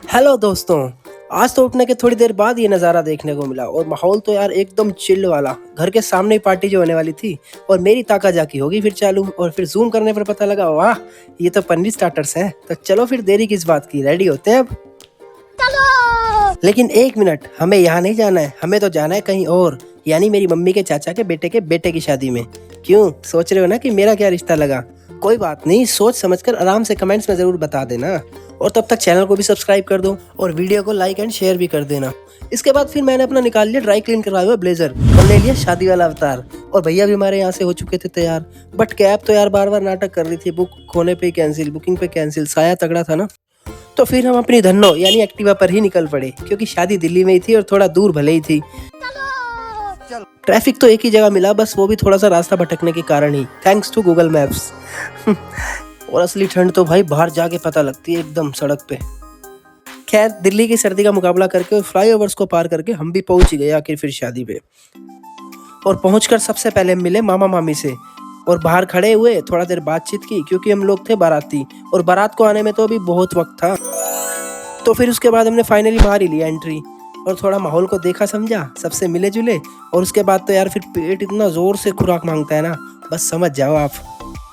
Hello दोस्तों। आज तो उठने के थोड़ी देर बाद ये नज़ारा देखने को मिला और माहौल तो यार एकदम चिल वाला। घर के सामने ही पार्टी जो होने वाली थी और मेरी ताका जाकी होगी फिर चालू। और फिर जूम करने पर पता लगा वाह ये तो पनीर स्टार्टर्स हैं। तो चलो फिर देरी किस बात की, रेडी होते हैं अब। चलो। लेकिन एक मिनट, हमें यहाँ नहीं जाना है, हमें तो जाना है कहीं और, यानी मेरी मम्मी के चाचा के बेटे की शादी में। क्यों सोच रहे हो ना कि मेरा क्या रिश्ता लगा? कोई बात नहीं, सोच समझकर आराम से कमेंट्स में जरूर बता देना। और तब तक चैनल को भी सब्सक्राइब कर दो और वीडियो को लाइक एंड शेयर भी कर देना। इसके बाद फिर मैंने अपना निकाल लिया ड्राई क्लीन करवाया हुआ ब्लेजर और ले लिया शादी वाला अवतार। और भैया भी हमारे यहाँ से हो चुके थे तैयार, बट कैब तो यार बार बार नाटक कर रही थी, बुक होने पे कैंसिल, बुकिंग पे कैंसिल, साया तगड़ा था ना। तो फिर हम अपनी धन्नो यानी एक्टिवा पर ही निकल पड़े, क्योंकि शादी दिल्ली में ही थी और थोड़ा दूर भले ही थी। ट्रैफिक तो एक ही जगह मिला, बस वो भी थोड़ा सा रास्ता भटकने के कारण ही, थैंक्स टू गूगल मैप्स। और असली ठंड तो भाई बाहर जाके पता लगती है एकदम सड़क पे। खैर दिल्ली की सर्दी का मुकाबला करके और फ्लाईओवर्स को पार करके हम भी पहुंच ही गए आखिर फिर शादी पे। और पहुंचकर सबसे पहले मिले मामा मामी से और बाहर खड़े हुए, थोड़ा देर बातचीत की, क्योंकि हम लोग थे बाराती और बारात को आने में तो अभी बहुत वक्त था। तो फिर उसके बाद हमने फाइनली बाहर ही लिया एंट्री और थोड़ा माहौल को देखा समझा, सबसे मिले जुले। और उसके बाद तो यार फिर पेट इतना जोर से खुराक मांगता है ना, बस समझ जाओ आप।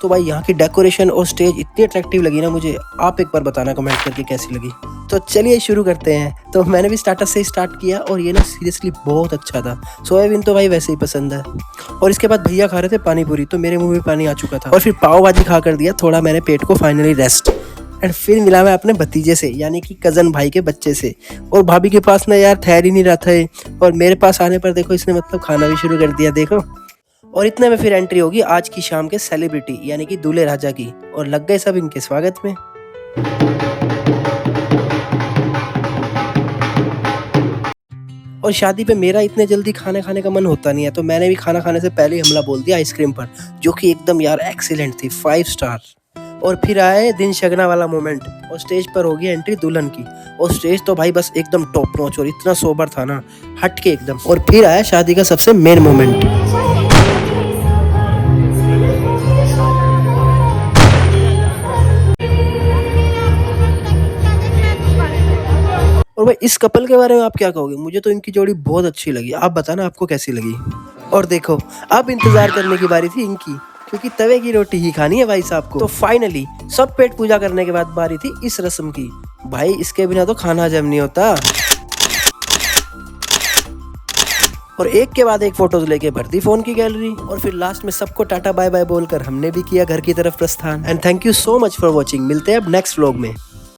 तो भाई यहाँ की डेकोरेशन और स्टेज इतनी अट्रैक्टिव लगी ना मुझे, आप एक बार बताना कमेंट करके कैसी लगी। तो चलिए शुरू करते हैं। तो मैंने भी स्टार्टर से स्टार्ट किया और ये ना सीरियसली बहुत अच्छा था। सोयाबीन तो भाई वैसे ही पसंद है। और इसके बाद भैया खा रहे थे पानी पूरी, तो मेरे मुंह में पानी आ चुका था। और फिर पाव भाजी खा कर दिया थोड़ा मैंने पेट को फाइनली रेस्ट। एंड फिर मिला मैं अपने भतीजे से, यानी कि कजन भाई के बच्चे से। और भाभी के पास ना यार ठहर ही नहीं रहा था, और मेरे पास आने पर देखो इसने मतलब खाना भी शुरू कर दिया देखो। और इतने में फिर एंट्री होगी आज की शाम के सेलिब्रिटी यानी कि दूल्हे राजा की, और लग गए सब इनके स्वागत में। और शादी पे मेरा इतने जल्दी खाना खाने का मन होता नहीं है, तो मैंने भी खाना खाने से पहले ही हमला बोल दिया आइसक्रीम पर, जो कि एकदम यार एक्सीलेंट थी, 5 स्टार। और फिर आए दिन शगना वाला मोमेंट और स्टेज पर होगी एंट्री दुल्हन की। और स्टेज तो भाई बस एकदम टॉप नॉच और इतना सोबर था ना, हट के एकदम। और फिर आया शादी का सबसे मेन मोमेंट। और भाई इस कपल के बारे में आप क्या कहोगे? मुझे तो इनकी जोड़ी बहुत अच्छी लगी, आप बताना आपको कैसी लगी। और देखो अब इंतजार करने की बारी थी इनकी, क्योंकि तवे की रोटी ही खानी है भाई साहब को। तो फाइनली सब पेट पूजा करने के बाद बारी थी इस रस्म की। भाई इसके बिना तो खाना हजम नहीं होता। और एक के बाद एक फोटोज लेके भर दी फोन की गैलरी। और फिर लास्ट में सबको टाटा बाय बाय बोलकर हमने भी किया घर की तरफ प्रस्थान। And thank you so much for watching. मिलते हैं अब नेक्स्ट व्लॉग में।